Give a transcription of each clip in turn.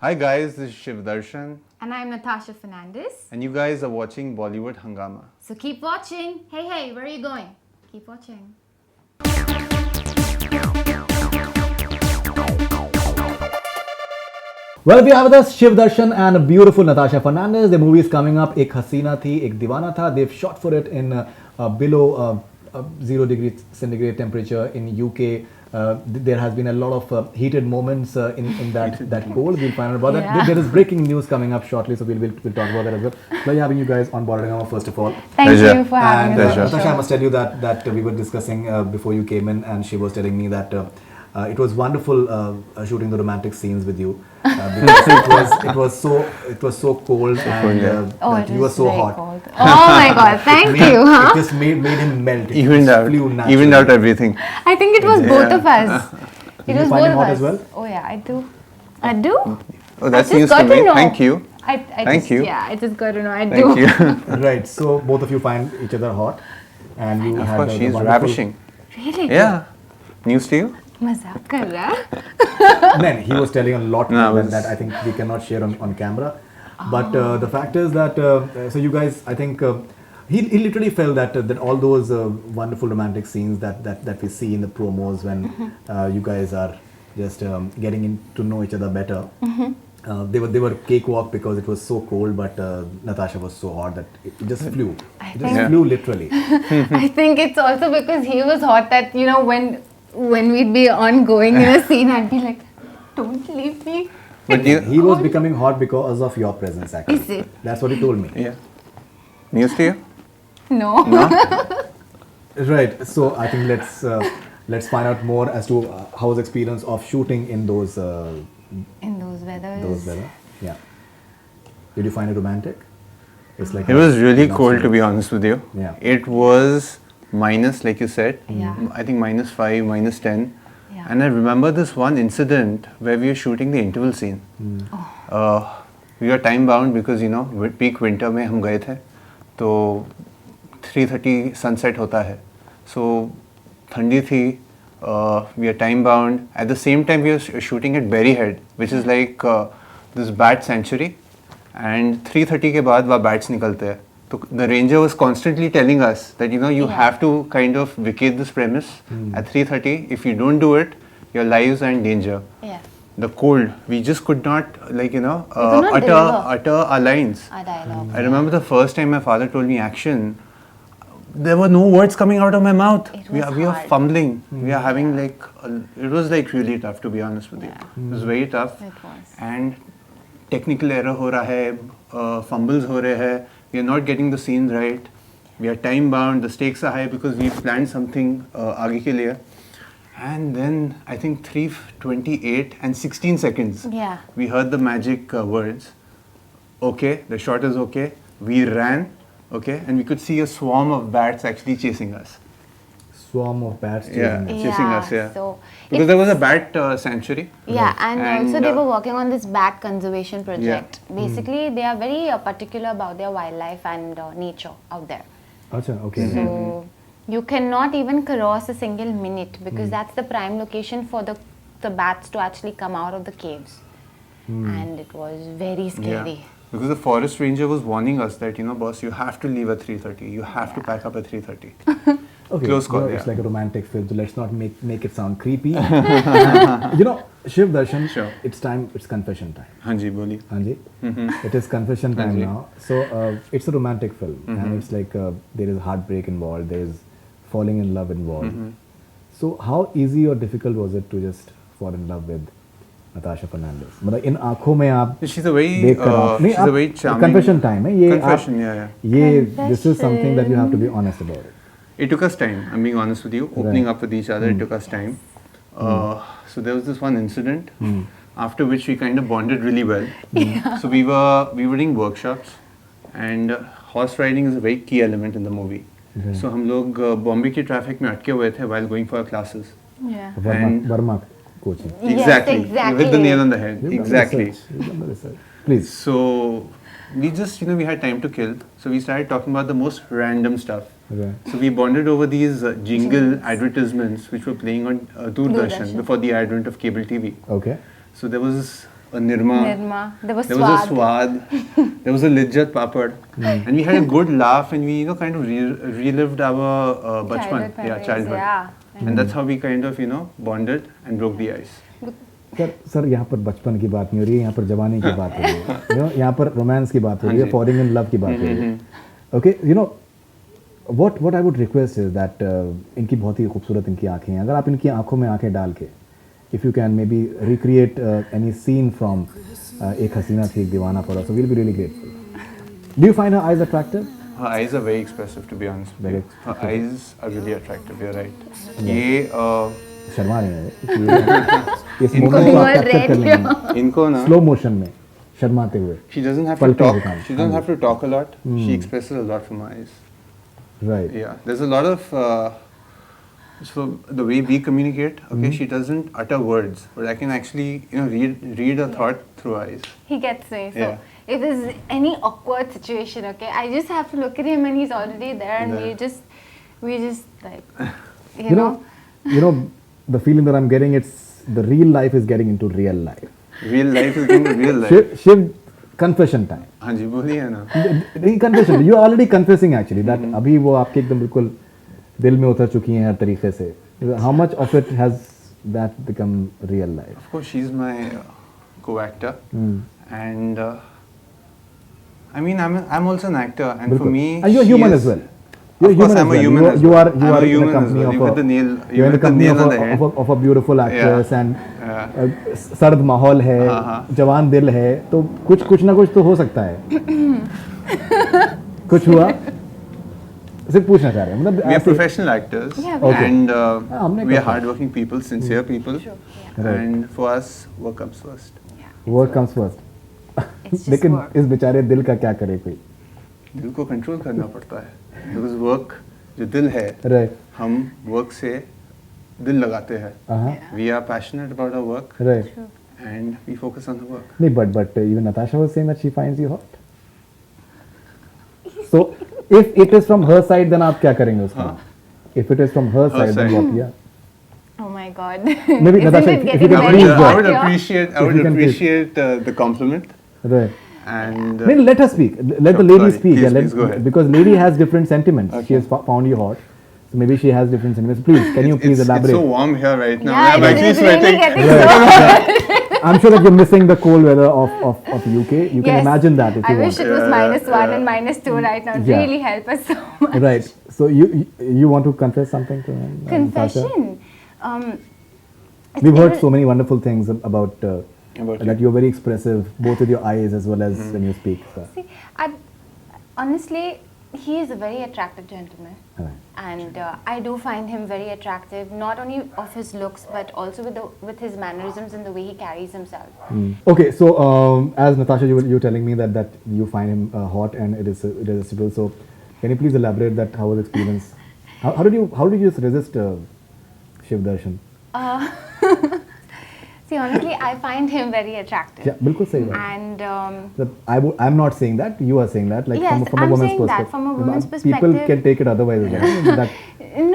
Hi guys, this is Shiv Darshan, And I'm Natasha Fernandez. and you guys are watching Bollywood Hangama. So keep watching. Hey, where are you going? Keep watching. Well, we have with us Shiv Darshan and a beautiful Natasha Fernandez. The movie is coming up. Ek Hasina Thi, Ek Deewana Tha. They've shot for it in below 0 degree centigrade temperature in UK. There has been a lot of heated moments in that cold. We'll find out about that. There is breaking news coming up shortly, so we'll talk about that as well. Pleasure having you guys on board Hangama, first of all. Thank Pleasure. you for having And us. Natasha, I must tell you that we were discussing before you came in, and she was telling me that it was wonderful shooting the romantic scenes with you because it was so cold and that you were so very hot. cold. Oh my god, thank you, It huh? just made him melt. It Evened just out, flew naturally. evened out everything. I think it was both of us. It Did you was find both him of hot us. as well? Oh yeah, I do. I do? Oh, that's I just news got to to me. know. Thank you. I Thank just, you. Yeah, I just got to know. I Thank do. you. Right. So both of you find each other hot, and you Of had course, the she's wonderful- ravishing. Really? Yeah. News to you? मजाक कर रहा है? Then he was telling a lot No, more it than was- that I think we cannot share on camera. But the fact is that so you guys, I think he literally felt that all those wonderful romantic scenes that we see in the promos when you guys are just getting to know each other better. They were cakewalk because it was so cold, but Natasha was so hot that it just flew. It just think- flew literally. I think it's also because he was hot that, you know, when we'd be ongoing in a scene, I'd be like, don't leave me. But you, He was becoming hot because of your presence, actually. Is it? That's what he told me. yeah. News to you? No. No? Right. So I think let's find out more as to how was the experience of shooting in those In those weathers. weather. Yeah. Did you find it romantic? It's like It was really cold, to be honest with you. Yeah. It was minus, like you said. Yeah. I think -5, -10. Yeah. And I remember this one incident where we were shooting the interval scene. We were time bound because, you know, peak winter में हम गए थे, तो 3:30 sunset होता है. So ठंडी थी. We are time bound. At the same time, we were shooting at Berryhead, which is like this bat sanctuary. And 3:30 के बाद वहाँ bats निकलते हैं. So the ranger was constantly telling us that, you know, you Yeah. have to kind of vacate this premise at 3:30. If you don't do it, your lives are in danger. Yeah. The cold, we just could not, like, you know, could not deliver. utter our lines. Our dialogue. I remember the first time my father told me action, there were no words coming out of my mouth. It We was are hard. fumbling. We are having like, it was like really tough, to be honest with you. Yeah. It was very tough. It was. And technical error हो रहा है, fumbles हो रहे हैं, we are not getting the scenes right. We are time bound. The stakes are high because we planned something आगे के लिए. And then I think 3:28 and 16 seconds. Yeah. We heard the magic words. Okay, the shot is okay. We ran. Okay, and we could see a swarm of bats actually chasing us. swarm of bats. Yeah, chasing us. chasing us. Yeah. So Because there was a bat sanctuary. yeah, and also And, they were working on this bat conservation project. Hmm. Basically, they are very particular about their wildlife and nature out there. Acha, okay. So you cannot even cross a single minute because that's the prime location for the bats to actually come out of the caves. And it was very scary. Yeah. Because the forest ranger was warning us that, you know, boss, you have to leave at 3:30. You have to pack up at 3:30. Okay, Close call, It's yeah. like a romantic film, so let's not make it sound creepy. You know, Shiv Darshan, Sure. it's confession time. हाँ जी बोलिए. Anji, it is confession time Hanji. now. So it's a romantic film, and it's like there is heartbreak involved, there is falling in love involved. So how easy or difficult was it to just fall in love with Natasha Fernandez? मतलब इन आँखों में आप She's a very, देख कर आप नहीं she's a very आप charming. confession time है ये Confession, आप yeah. ये this is something that you have to be honest about it. It took us time. I'm being honest with you. Opening up with each other, it took us time. So there was this one incident, after which we kind of bonded really well. So we were doing workshops, and horse riding is a very key element in the movie. Okay. So हम लोग बॉम्बे की traffic में अटके हुए थे while going for our classes. Yeah. And- Verma coaching. Yes, Exactly. You hit the exactly. nail on the head. You've done the Exactly. research. You've done the research. Please. So we just, you know, we had time to kill. So we started talking about the most random stuff. Okay. So we bonded over these jingle advertisements which were playing on Doordarshan Doordarshan. before the advent of cable TV. Okay. So there was Nirma. There was There was a Swad. Swad. There was a Lijjat Papad. And we had a good laugh, and we, kind of relived our bachpan. Childhood Yeah, memories, childhood. yeah. And that's how we kind of, bonded and broke the ice. Sir यहाँ पर बचपन की बात नहीं हो रही है, यहाँ पर जवानी की बात हो रही है, यहाँ पर रोमांस की बात हो रही है, फॉलिंग इन लव की बात हो रही है. Okay, what I would request is that इनकी बहुत ही खूबसूरत इनकी आंखें हैं, अगर आप इनकी आंखों में आंखें डाल के if you can maybe recreate any scene from Ek Haseena Thi Ek Deewana पड़ा, so will be really grateful. Do you find her eyes attractive? Her eyes are very expressive, to be honest. Very Her eyes are really attractive. You're right. ये शर्मा रहे हैं इस इनको moment को आप हुआ capture कर red लेंगे इनको ना स्लो मोशन में शर्माते हुए. she doesn't have to पलकें talk. दिखाएं. She doesn't have to talk a lot. She expresses a lot from her eyes. Right. Yeah, there's a lot of so the way we communicate. Okay, she doesn't utter words, but I can actually read a thought through eyes. He gets me. So Yeah. if there's any awkward situation, okay, I just have to look at him and he's already there, and There. we just like, you know the feeling that I'm getting, it's the real life is getting into real life. Real life is into real life. Shiv confession time. हाँ जी बोलिए ना. नहीं confession, you are already confessing actually that अभी वो आपके एकदम बिल्कुल दिल में उतर चुकी हैं हर तरीके से. How much of it has that become real life? Of course, she's my co-actor, and I mean I'm also an actor, and for बिल्कुल. me, And you're she human is- as well. You're Of course, human I'm as a well. human as You well. are I'm a in the human as company well. of You hit the nail. you're You in the hit the company nail of on the head. of a beautiful actress and सर्द माहौल है, जवान दिल है, तो कुछ ना कुछ तो हो सकता है. कुछ हुआ? सिर्फ पूछना चाह रहे हैं, मतलब We are ऐसे- professional actors, Yeah, Okay. and हमने we are कहा. hardworking people, sincere people, Right. and for us, work comes first. Work comes first. it's just लेकिन work. इस बेचारे दिल का क्या करे कोई? दिल को कंट्रोल करना पड़ता है, because work जो दिल है, Right. हम work से दिल लगाते हैं. Uh-huh. We are passionate about our work, Right. and we focus on the work. नहीं, but even Natasha was saying that she finds you hot. So if it is from her side, then आप क्या करेंगे उसका? If it is from her side, then side. what? Yeah. Oh my God. Maybe Isn't Natasha, it if you getting can very please hot I would here? appreciate If you can please. the compliment, Right. and No, let her speak. Let the Sure, lady sorry. speak. Please, Yeah, please go ahead. Because lady has different sentiments. Okay. She has found you hot. So maybe she has different sentiments. Please, can you please it's elaborate? so warm here right now. Yeah, I'm it actually is really sweating. getting Right. I'm sure that you're missing the cold weather of UK. You can Yes. imagine that if I you wish want. it was Yeah, -1 yeah. and -2 right now. Yeah. Really help us so much. Right. So you want to confess something to him? Natasha? Confession. Um, We've heard it- so many wonderful things about About that you're very expressive, both with your eyes as well as when you speak. So. See, honestly, he is a very attractive gentleman. Right. And I do find him very attractive, not only of his looks, but also with his mannerisms and the way he carries himself. Okay, so as Natasha, you were telling me that you find him hot and it is irresistible. So can you please elaborate that? How was the experience? How did you just resist Shiv Darshan? See, honestly, I find him very attractive. Yeah, बिल्कुल सही बात. And That I'm not saying that. You are saying that. Like Yes, from a I'm woman's saying that perspective. from a woman's People perspective. can take it otherwise as well. That,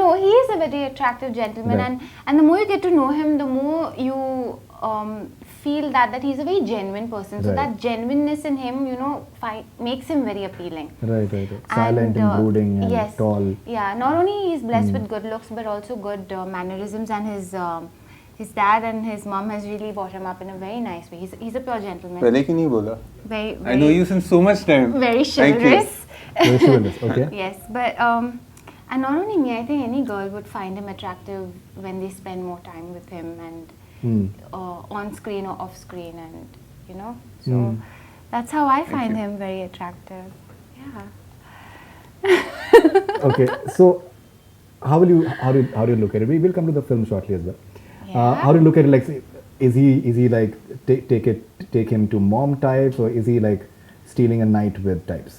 no, he is a very attractive gentleman, Right. and the more you get to know him, the more you feel that he's a very genuine person. So Right. that genuineness in him, makes him very appealing. right. Silent and brooding and yes, tall. Yeah, not only he's blessed with good looks, but also good mannerisms, and his dad and his mom has really brought him up in a very nice way. He's a pure gentleman. पहले क्यों नहीं बोला? Very, I know you since so much time. very Thank you. chivalrous. Very chivalrous. Okay. Yes, but and not only me, I think any girl would find him attractive when they spend more time with him and on screen or off screen, and so that's how I find you. him very attractive. Yeah. Okay. So how do you look at it? We will come to the film shortly as well. Yeah. How do you look at it? Like, is he like take him to mom types, or is he like stealing a night with types?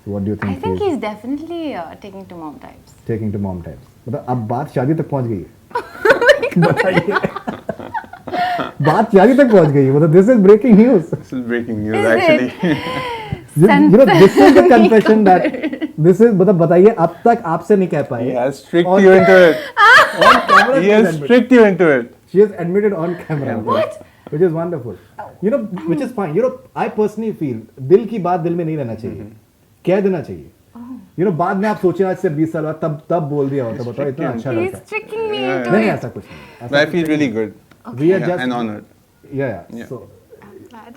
So what do you think? I think he is he's definitely taking to mom types. taking to mom types. मतलब अब बात शादी तक पहुंच गई है. बताइए. बात शादी तक पहुंच गई है. मतलब this is breaking news. This is breaking news, Is it? actually. This is the confession that this is. मतलब बताइए अब तक आपसे नहीं कह पाए. He has tricked On- you into it. On camera, He has tricked you into it. She has admitted on camera. What? which is wonderful. You know, which is fine. You know, I personally feel दिल की बात दिल में नहीं रहना चाहिए, कह देना चाहिए. You know, बाद में आप सोचे आज से 20 साल बाद तब बोल दिया होता, बताओ इतना अच्छा He's लगता है. tricking me Yeah. into नहीं it. ऐसा कुछ नहीं. But I feel really good. We are Yeah, just and honored. yeah. Yeah. So Glad.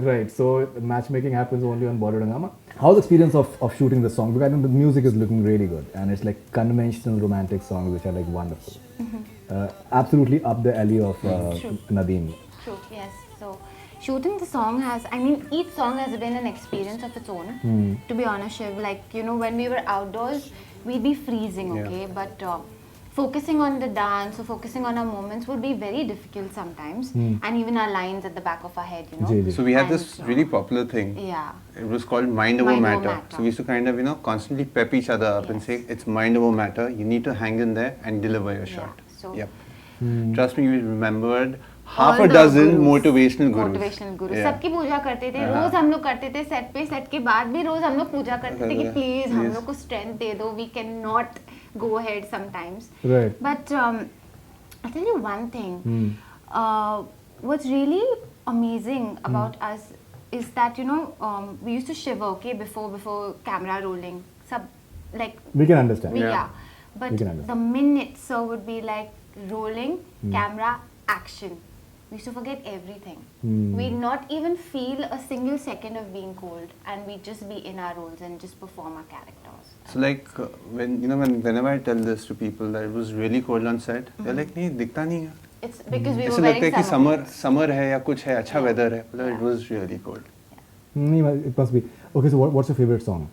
right. So matchmaking happens only on Bollywood Hungama. How's the experience of shooting the song? Because I think the music is looking really good, and it's like conventional romantic songs which are like wonderful. Absolutely up the alley of True. Nadeem. True, yes. So, shooting the song has, I mean, each song has been an experience of its own. To be honest, Shiv, like, you know, when we were outdoors, we'd be freezing, Yeah. okay? But focusing on the dance or focusing on our moments would be very difficult sometimes. And even our lines at the back of our head, you know? Ji, ji. So we had And, this really popular thing. Yeah. It was called Mind Over Mind Over Matter. Matter. So we used to kind of, you know, constantly pep each other up and Yes. say, it's mind over matter. You need to hang in there and deliver your Yeah, shot. so- Yep. Trust me, we remembered half All a the dozen gurus. motivational gurus. Motivational Guru Yeah. सबकी पूजा करते थे. हाँ. रोज हम लोग करते थे set पे. Set के बाद भी रोज हम लोग पूजा करते थे कि प्लीज हम Yes. लोग को स्ट्रेंथ दे दो. We can not go ahead sometimes. Right. But I'll tell you one thing. What's really amazing about us is that, you know, we used to shiver, okay, before camera rolling. Sub, like, We can understand. we, Yeah. yeah. But We can understand. the minute so would be like rolling, camera, action. We used to forget everything. We'd not even feel a single second of being cold, and we'd just be in our roles and just perform our characters. So like whenever I tell this to people that it was really cold on set, they're like, नहीं दिखता नहीं है. It's because we were ऐसा लगता है wearing कि summer. summer है या कुछ है, अच्छा Yeah. weather है. But Yeah. it was really cold. It must be. Okay, so what's your favorite song?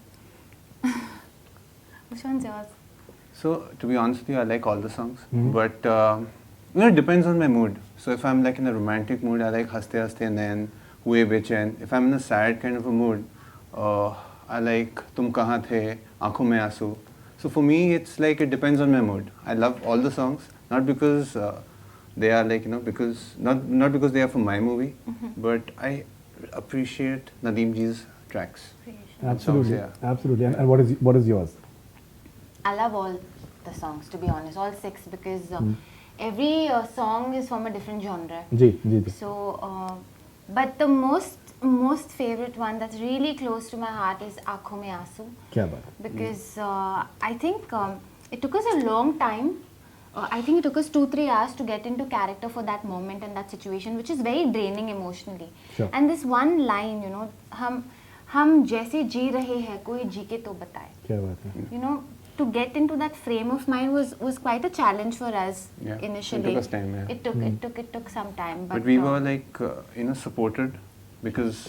Which one's yours? So to be honest with you, I like all the songs, but you know, it depends on my mood. So if I'm like in a romantic mood, I like Haste Haste Nayan, Hue Bechain. If I'm in a sad kind of a mood, I like Tum Kahan The, Aankhon Mein Aansu. So for me, it's like it depends on my mood. I love all the songs, not because they are like, you know, because not because they are for my movie, but I appreciate Nadeem ji's tracks. Absolutely, yeah. absolutely. And what is yours? I love all the songs, to be honest, all 6, because every song is from a different genre. Ji. So, but the most favorite one that's really close to my heart is Aankhon Mein Aansu, क्या बात है? because I think it took us a long time. I think it took us 2-3 hours to get into character for that moment and that situation, which is very draining emotionally. Sure. And this one line, you know, हम जैसे जी रहे हैं कोई जी के तो बताए. क्या बात है? You know, to get into that frame of mind was quite a challenge for us Yeah, it initially. took us time, yeah. It took some time, But we were like, you know, supported because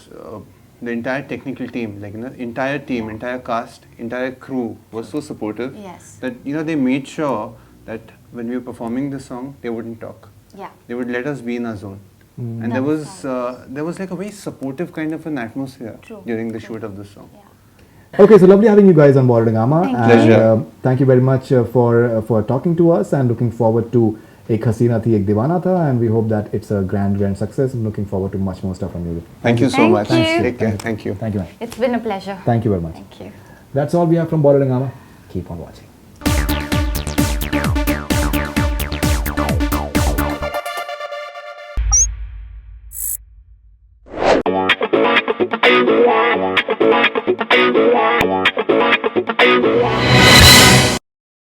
the entire technical team, like, you know, entire team, Yeah. entire cast, entire crew was so supportive Yes. that, you know, they made sure that when we were performing the song, they wouldn't talk. yeah. They would let us be in our zone. And there was like a very supportive kind of an atmosphere True, during the true. shoot of the song. Yeah. Okay, so lovely having you guys on board Hungama. Thank you. And Pleasure. thank you very much for talking to us, and looking forward to Ek Hasina Thi Ek Dewana Tha, and we hope that it's a grand success. I'm looking forward to much more stuff from you. Thank you so Thank much. you. Take care. Thank you. Thank you, man. It's been a pleasure. Thank you very much. Thank you. That's all we have from Bollywood Hungama. Keep on watching.